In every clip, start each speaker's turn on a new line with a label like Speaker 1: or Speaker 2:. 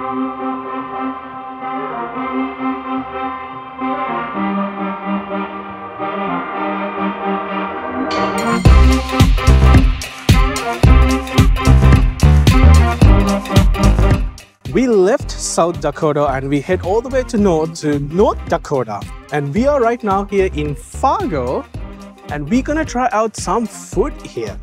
Speaker 1: We left South Dakota and we head all the way to North Dakota. And we are right now here in Fargo and we're gonna try out some food here.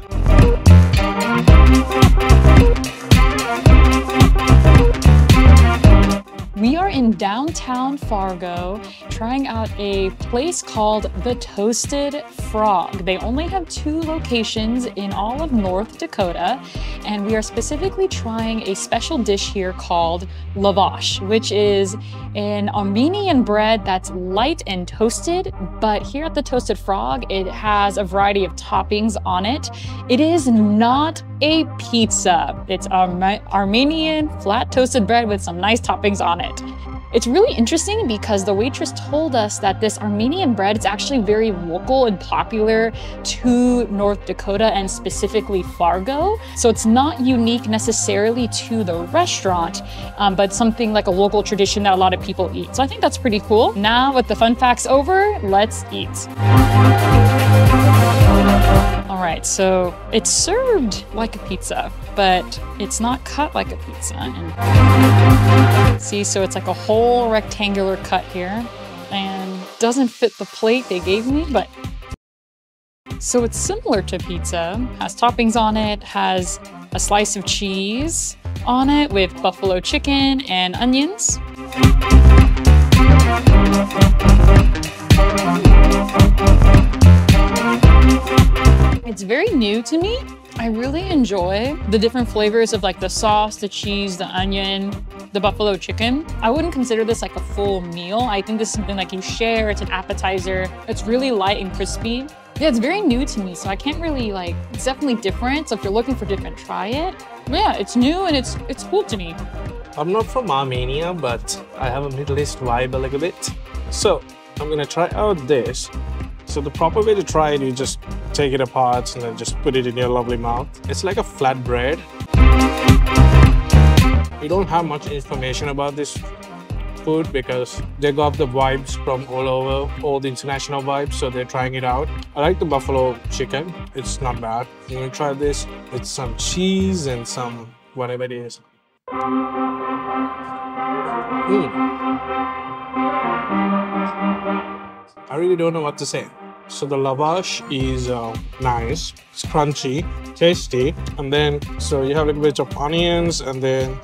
Speaker 2: We are in downtown Fargo trying out a place called the Toasted Frog. They only have 2 locations in all of North Dakota, and we are specifically trying a special dish here called Lavash, which is an Armenian bread that's light and toasted, but here at the Toasted Frog, it has a variety of toppings on it. It is not a pizza. It's Armenian flat toasted bread with some nice toppings on it. It's really interesting because the waitress told us that this Armenian bread is actually very local and popular to North Dakota and specifically Fargo. So it's not unique necessarily to the restaurant, but something like a local tradition that a lot of people eat. So I think that's pretty cool. Now with the fun facts over, let's eat. All right, so it's served like a pizza, but it's not cut like a pizza. And see, so it's like a whole rectangular cut here and doesn't fit the plate they gave me, but so it's similar to pizza, has toppings on it, has a slice of cheese on it with buffalo chicken and onions. It's very new to me. I really enjoy the different flavors of like the sauce, the cheese, the onion, the buffalo chicken. I wouldn't consider this like a full meal. I think this is something like you share, it's an appetizer. It's really light and crispy. Yeah, it's very new to me, so I can't really like, it's definitely different. So if you're looking for different, try it. But yeah, it's new and it's cool to me.
Speaker 1: I'm not from Armenia, but I have a Middle East vibe a little bit. So I'm gonna try out this. So the proper way to try it, you just take it apart and then just put it in your lovely mouth. It's like a flat bread. We don't have much information about this food because they got the vibes from all over, all the international vibes, so they're trying it out. I like the buffalo chicken. It's not bad. I'm gonna try this with some cheese and some whatever it is. I really don't know what to say. So the lavash is nice, it's crunchy, tasty, and then so you have a little bit of onions and then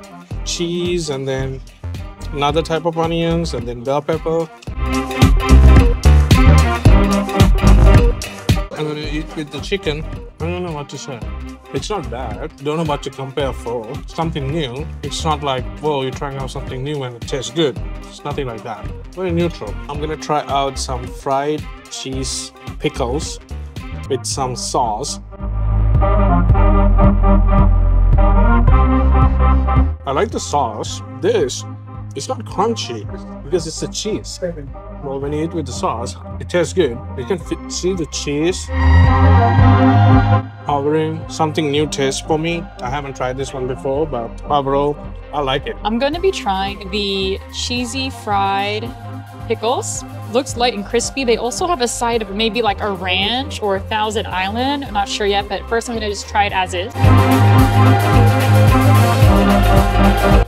Speaker 1: cheese and then another type of onions and then bell pepper. I'm gonna eat with the chicken. I don't know what to say. It's not bad. Don't know what to compare for. Something new. It's not like, whoa, you're trying out something new and it tastes good. It's nothing like that. Very neutral. I'm gonna try out some fried cheese pickles with some sauce. I like the sauce. This is not crunchy because it's the cheese. Well, when you eat with the sauce, it tastes good. You can see the cheese hovering, something new taste for me. I haven't tried this one before, but overall, I like it.
Speaker 2: I'm gonna be trying the cheesy fried pickles. Looks light and crispy. They also have a side of maybe like a ranch or a Thousand Island. I'm not sure yet, but first I'm gonna just try it as is.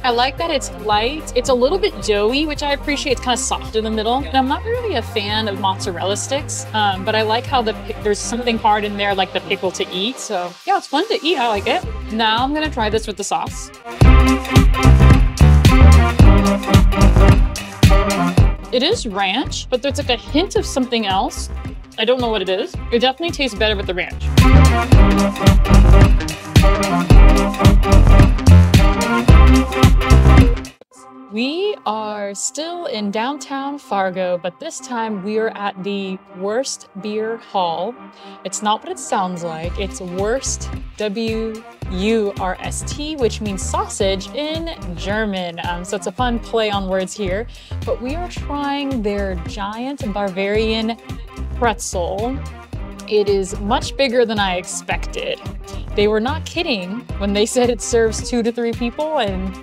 Speaker 2: I like that it's light. It's a little bit doughy, which I appreciate. It's kind of soft in the middle. And I'm not really a fan of mozzarella sticks, but I like how there's something hard in there, like the pickle to eat. So yeah, it's fun to eat. I like it. Now I'm gonna try this with the sauce. It is ranch, but there's like a hint of something else. I don't know what it is. It definitely tastes better with the ranch. We are still in downtown Fargo, but this time we are at the WURST Beer Hall. It's not what it sounds like. It's WURST, W-U-R-S-T, which means sausage in German. So it's a fun play on words here. But we are trying their giant Bavarian Pretzel. It is much bigger than I expected. They were not kidding when they said it serves 2 to 3 people, and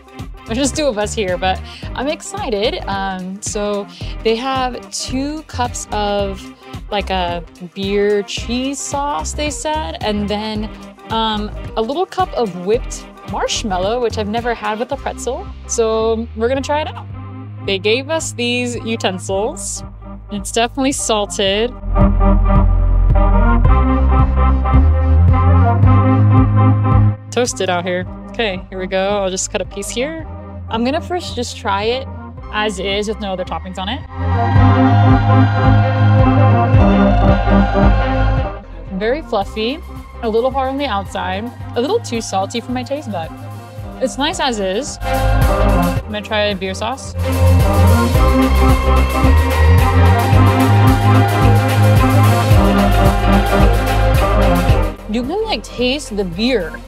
Speaker 2: There's just two of us here, but I'm excited. So they have 2 cups of like a beer cheese sauce, they said, and then a little cup of whipped marshmallow, which I've never had with a pretzel. So we're gonna try it out. They gave us these utensils. It's definitely salted. Toasted out here. Okay, here we go. I'll just cut a piece here. I'm gonna first just try it as is with no other toppings on it. Very fluffy, a little hard on the outside, a little too salty for my taste bud. It's nice as is. I'm gonna try a beer sauce. You can like taste the beer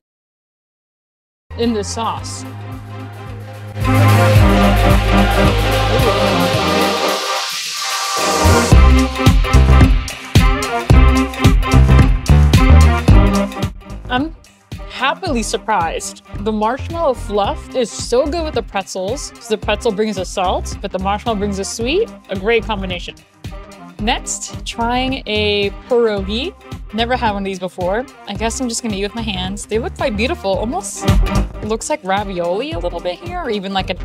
Speaker 2: in the sauce. I'm happily surprised. The marshmallow fluff is so good with the pretzels. So the pretzel brings the salt, but the marshmallow brings the sweet. A great combination. Next, trying a pierogi. Never had one of these before. I guess I'm just gonna eat with my hands. They look quite beautiful. Almost looks like ravioli a little bit here, or even like an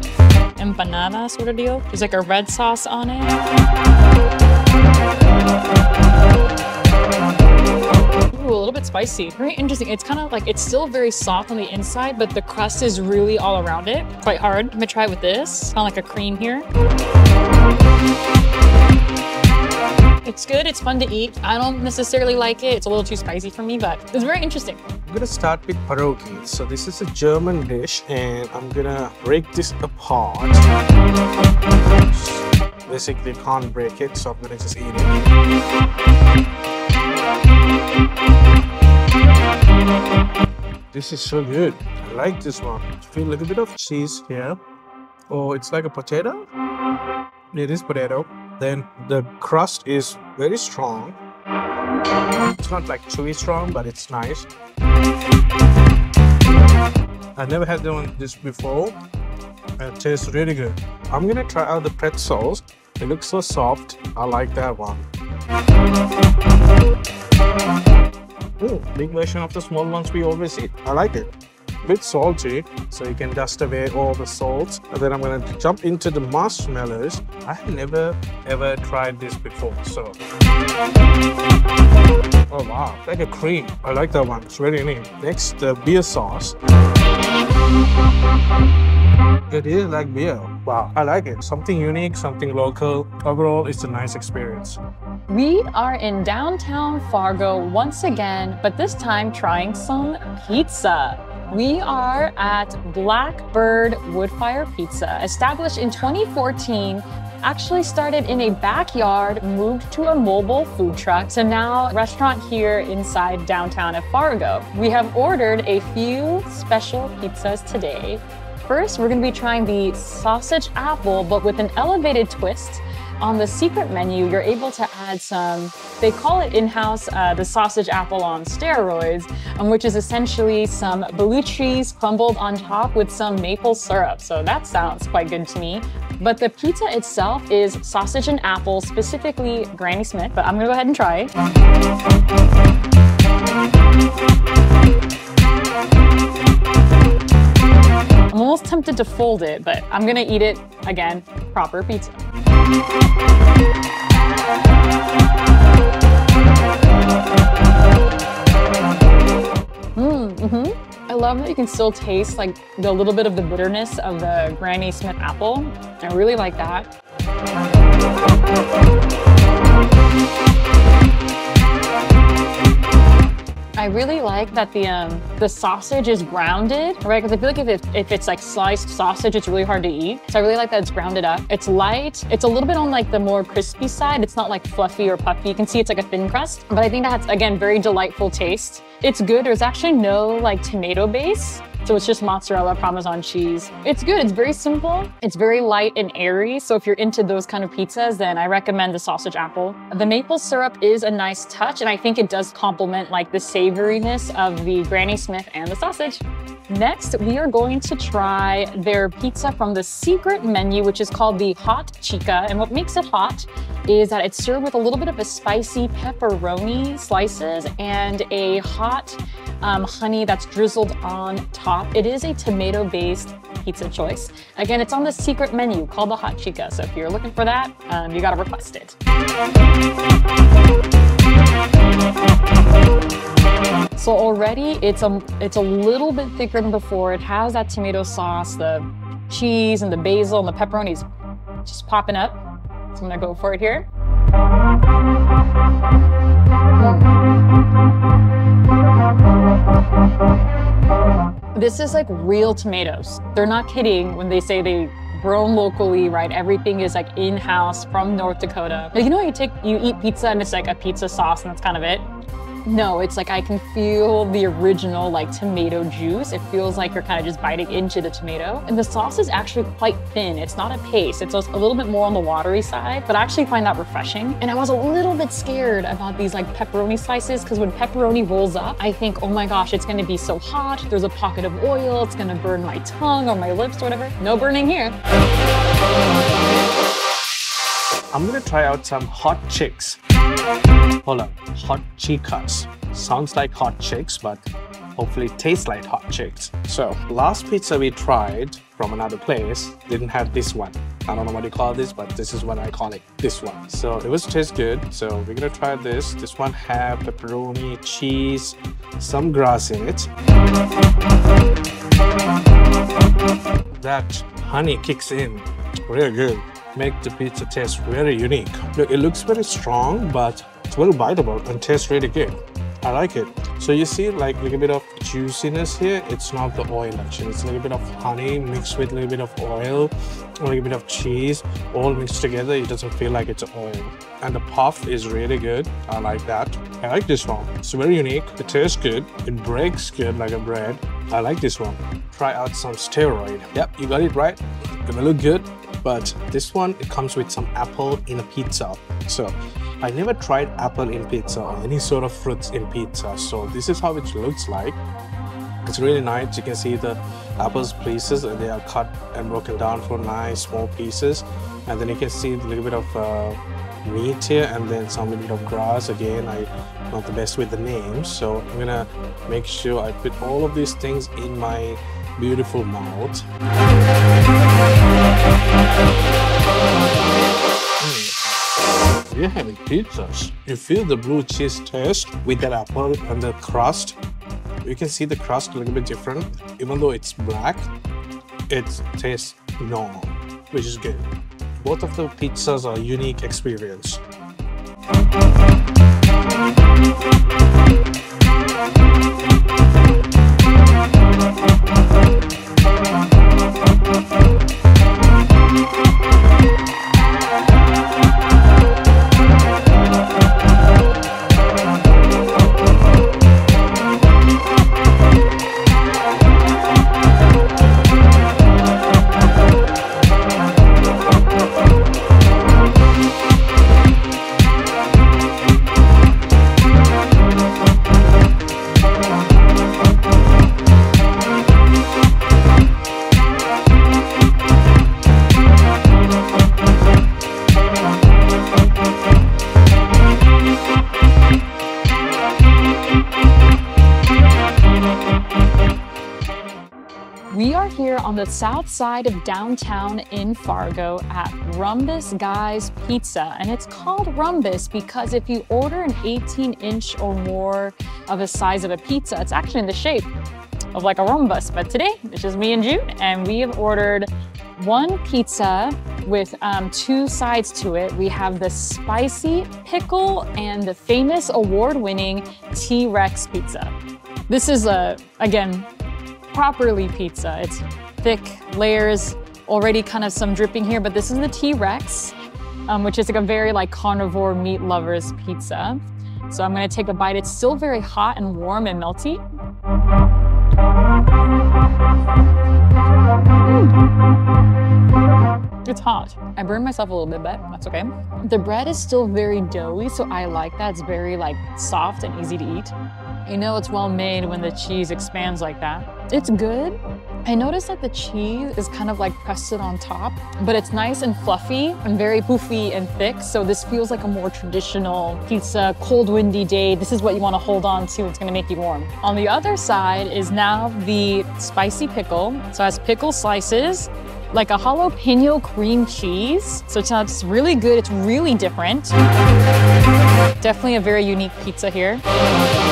Speaker 2: empanada sort of deal. There's like a red sauce on it. Ooh, a little bit spicy. Very interesting. It's kind of like, it's still very soft on the inside, but the crust is really all around it. Quite hard. I'm gonna try it with this. Kind of like a cream here. It's good, it's fun to eat. I don't necessarily like it. It's a little too spicy for me, but it's very interesting.
Speaker 1: I'm gonna start with pierogi. So this is a German dish and I'm gonna break this apart. Basically can't break it, so I'm gonna just eat it. This is so good. I like this one. Feel a little bit of cheese here. Oh, it's like a potato. It is potato. Then the crust is very strong. It's not like chewy strong, but it's nice. I never had this before. It tastes really good. I'm gonna try out the pretzels. It looks so soft. I like that one. Ooh, big version of the small ones we always eat. I like it. Bit salty, so you can dust away all the salts. And then I'm gonna jump into the marshmallows. I have never ever tried this before, so. Oh wow, like a cream. I like that one, it's very neat. Next, the beer sauce. It is like beer. Wow, I like it. Something unique, something local. Overall, it's a nice experience.
Speaker 2: We are in downtown Fargo once again, but this time trying some pizza. We are at Blackbird Woodfire Pizza, established in 2014, actually started in a backyard, moved to a mobile food truck, so now a restaurant here inside downtown at Fargo. We have ordered a few special pizzas today. First, we're gonna be trying the sausage apple, but with an elevated twist. On the secret menu, you're able to add some, they call it in-house the sausage apple on steroids, which is essentially some blue cheese crumbled on top with some maple syrup. So that sounds quite good to me. But the pizza itself is sausage and apple, specifically Granny Smith, but I'm gonna go ahead and try it. I'm almost tempted to fold it, but I'm gonna eat it, again, proper pizza. I love that you can still taste like the little bit of the bitterness of the Granny Smith apple. I really like that. I really like that the sausage is grounded, right? Because I feel like if it's like sliced sausage, it's really hard to eat. So I really like that it's grounded up. It's light. It's a little bit on like the more crispy side. It's not like fluffy or puffy. You can see it's like a thin crust, but I think that's, again, very delightful taste. It's good. There's actually no like tomato base. So it's just mozzarella, Parmesan cheese. It's good, it's very simple. It's very light and airy. So if you're into those kind of pizzas, then I recommend the sausage apple. The maple syrup is a nice touch, and I think it does complement like the savoriness of the Granny Smith and the sausage. Next, we are going to try their pizza from the secret menu, which is called the Hot Chica. And what makes it hot is that it's served with a little bit of a spicy pepperoni slices and a hot honey that's drizzled on top. It is a tomato-based pizza choice. Again, it's on the secret menu called the Hot Chica. So if you're looking for that, you gotta request it. So already it's a little bit thicker than before. It has that tomato sauce, the cheese and the basil and the pepperonis just popping up. So I'm gonna go for it here. This is like real tomatoes. They're not kidding when they say they grown locally, right? Everything is like in-house from North Dakota. Like, you know, you eat pizza and it's like a pizza sauce and that's kind of it. No, it's like I can feel the original like tomato juice. It feels like you're kind of just biting into the tomato. And the sauce is actually quite thin. It's not a paste. It's a little bit more on the watery side, but I actually find that refreshing. And I was a little bit scared about these like pepperoni slices because when pepperoni rolls up, I think, oh my gosh, it's gonna be so hot. There's a pocket of oil. It's gonna burn my tongue or my lips or whatever. No burning here.
Speaker 1: I'm gonna try out some hot chicks. Hold up, hot chicas. Sounds like hot chicks, but hopefully it tastes like hot chicks. So, last pizza we tried from another place didn't have this one. I don't know what you call this, but this is what I call it, this one. So it was taste good, so we're gonna try this. This one have pepperoni, cheese, some grass in it. That honey kicks in, really good. Make the pizza taste very unique. Look, it looks very strong, but it's very biteable and tastes really good. I like it. So you see like a little bit of juiciness here. It's not the oil actually. It's a little bit of honey mixed with a little bit of oil, a little bit of cheese, all mixed together. It doesn't feel like it's oil. And the puff is really good. I like that. I like this one. It's very unique. It tastes good. It breaks good like a bread. I like this one. Try out some steroid. Yep, you got it right. Gonna look good. But this one, it comes with some apple in a pizza. So I never tried apple in pizza or any sort of fruits in pizza. So this is how it looks like. It's really nice. You can see the apples pieces. They are cut and broken down for nice small pieces. And then you can see a little bit of meat here and then some little bit of grass. Again, I'm not the best with the names. So I'm gonna make sure I put all of these things in my beautiful mouth. Yeah, pizzas. You feel the blue cheese taste with that apple and the crust. You can see the crust a little bit different. Even though it's black, it tastes normal, which is good. Both of the pizzas are a unique experience.
Speaker 2: On the south side of downtown in Fargo at Rhombus Guy's Pizza. And it's called Rhombus because if you order an 18-inch or more of a size of a pizza, it's actually in the shape of like a rhombus. But today, it's just me and Jude, and we have ordered one pizza with two sides to it. We have the spicy pickle and the famous award-winning T-Rex pizza. This is again, properly pizza. It's thick layers, already kind of some dripping here, but this is the T-Rex, which is like a very like carnivore meat lovers pizza. So I'm gonna take a bite. It's still very hot and warm and melty. It's hot. I burned myself a little bit, but that's okay. The bread is still very doughy, so I like that. It's very like soft and easy to eat. You know it's well made when the cheese expands like that. It's good. I noticed that the cheese is kind of like pressed on top, but it's nice and fluffy and very poofy and thick. So this feels like a more traditional pizza, cold, windy day. This is what you want to hold on to. It's going to make you warm. On the other side is now the spicy pickle. So it has pickle slices, like a jalapeno cream cheese. So it's really good. It's really different. Definitely a very unique pizza here.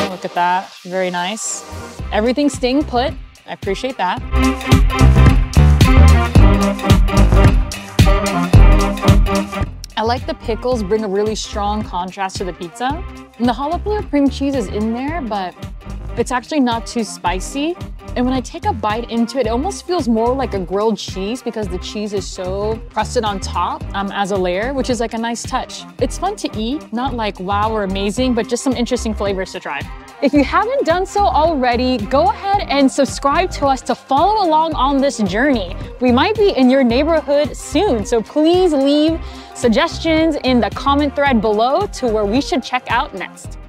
Speaker 2: Look at that. Very nice. Everything's staying put. I appreciate that. I like the pickles bring a really strong contrast to the pizza. And the jalapeno cream cheese is in there, but it's actually not too spicy. And when I take a bite into it, it almost feels more like a grilled cheese because the cheese is so crusted on top as a layer, which is like a nice touch. It's fun to eat, not like wow or amazing, but just some interesting flavors to try. If you haven't done so already, go ahead and subscribe to us to follow along on this journey. We might be in your neighborhood soon, so please leave suggestions in the comment thread below to where we should check out next.